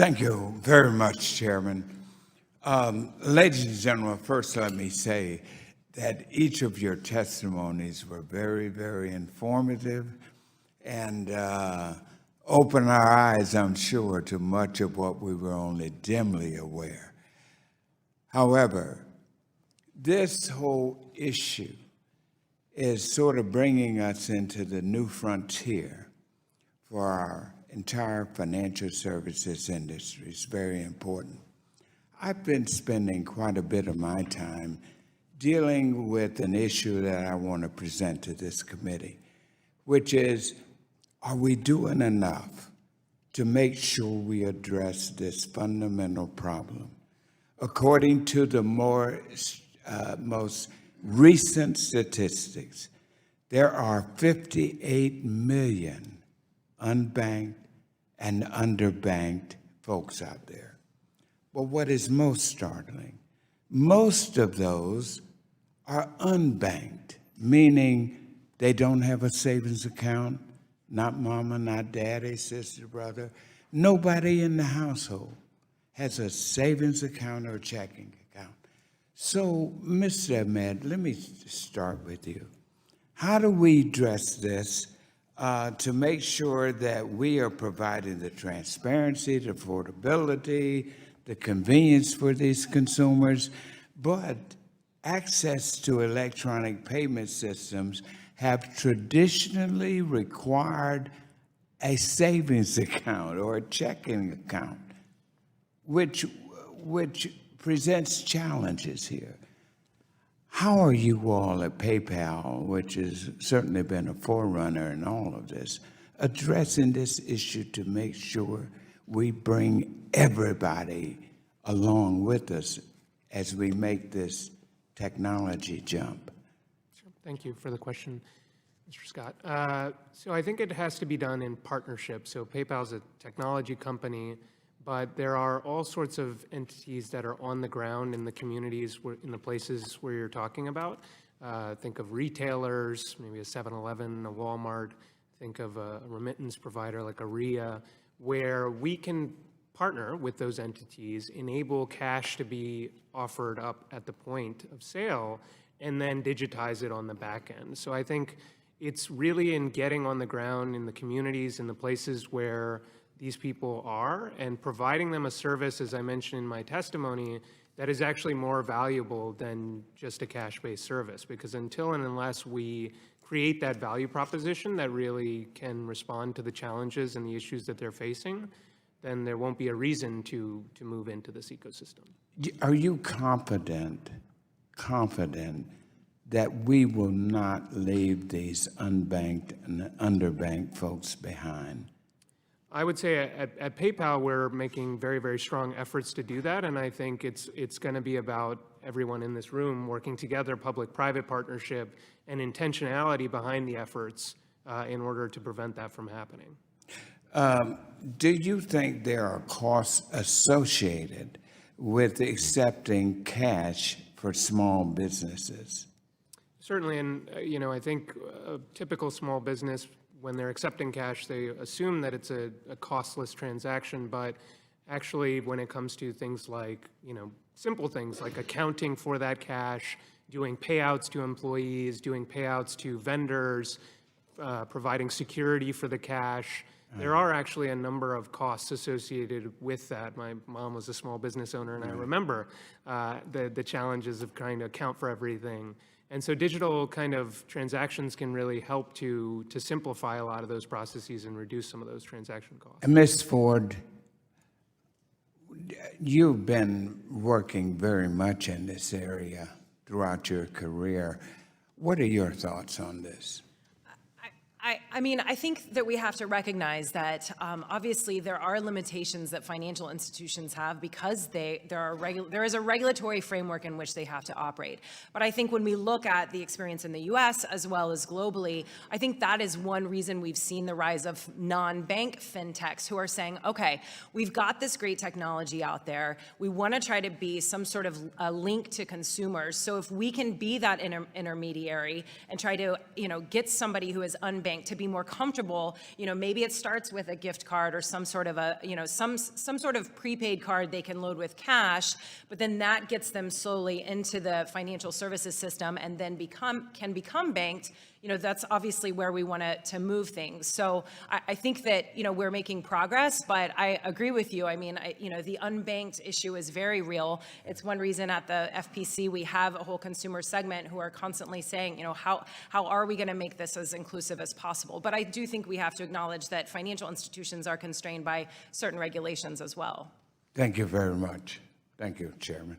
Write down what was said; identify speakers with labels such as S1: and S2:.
S1: Thank you very much, Chairman. Ladies and gentlemen, first let me say that each of your testimonies were very, very informative and opened our eyes, I'm sure, to much of what we were only dimly aware. However, this whole issue is sort of bringing us into the new frontier for our entire financial services industry. It's very important. I've been spending quite a bit of my time dealing with an issue that I want to present to this committee, which is, are we doing enough to make sure we address this fundamental problem? According to the most recent statistics, there are 58 million unbanked and underbanked folks out there. But what is most startling, most of those are unbanked, meaning they don't have a savings account, not mama, not daddy, sister, brother. Nobody in the household has a savings account or a checking account. So, Mr. Ahmed, let me start with you. How do we address this to make sure that we are providing the transparency, the affordability, the convenience for these consumers, but access to electronic payment systems have traditionally required a savings account or a checking account, which presents challenges here. How are you all at PayPal, which has certainly been a forerunner in all of this, addressing this issue to make sure we bring everybody along with us as we make this technology jump?
S2: Sure. Thank you for the question, Mr. Scott. So I think it has to be done in partnership. So PayPal is a technology company, but there are all sorts of entities that are on the ground in the communities, in the places where you're talking about. Think of retailers, maybe a 7-Eleven, a Walmart. Think of a remittance provider like a RIA, where we can partner with those entities, enable cash to be offered up at the point of sale, and then digitize it on the back end. So I think it's really in getting on the ground in the communities, in the places where these people are, and providing them a service, as I mentioned in my testimony, that is actually more valuable than just a cash-based service. Because until and unless we create that value proposition that really can respond to the challenges and the issues that they're facing, then there won't be a reason to move into this ecosystem.
S1: Are you confident that we will not leave these unbanked and underbanked folks behind?
S2: I would say at PayPal, we're making very, very strong efforts to do that, and I think it's going to be about everyone in this room working together, public-private partnership, and intentionality behind the efforts in order to prevent that from happening.
S1: Do you think there are costs associated with accepting cash for small businesses?
S2: Certainly, and I think a typical small business, when they're accepting cash, they assume that it's a costless transaction, but actually when it comes to things like, simple things like accounting for that cash, doing payouts to employees, doing payouts to vendors, providing security for the cash, there are actually a number of costs associated with that. My mom was a small business owner, and I remember the challenges of trying to account for everything. And so digital kind of transactions can really help to simplify a lot of those processes and reduce some of those transaction costs.
S1: And Ms. Ford, you've been working very much in this area throughout your career. What are your thoughts on this?
S3: I think that we have to recognize that obviously there are limitations that financial institutions have because there is a regulatory framework in which they have to operate. But I think when we look at the experience in the US as well as globally, I think that is one reason we've seen the rise of non-bank fintechs who are saying, okay, we've got this great technology out there. We want to try to be some sort of a link to consumers. So if we can be that intermediary and try to get somebody who is unbanked bank to be more comfortable. Maybe it starts with a gift card or some sort of some sort of prepaid card they can load with cash, but then that gets them slowly into the financial services system and then can become banked. That's obviously where we want to move things. So I think that, we're making progress, but I agree with you. I mean, the unbanked issue is very real. It's one reason at the FPC we have a whole consumer segment who are constantly saying, how are we going to make this as inclusive as possible? But I do think we have to acknowledge that financial institutions are constrained by certain regulations as well.
S1: Thank you very much. Thank you, Chairman.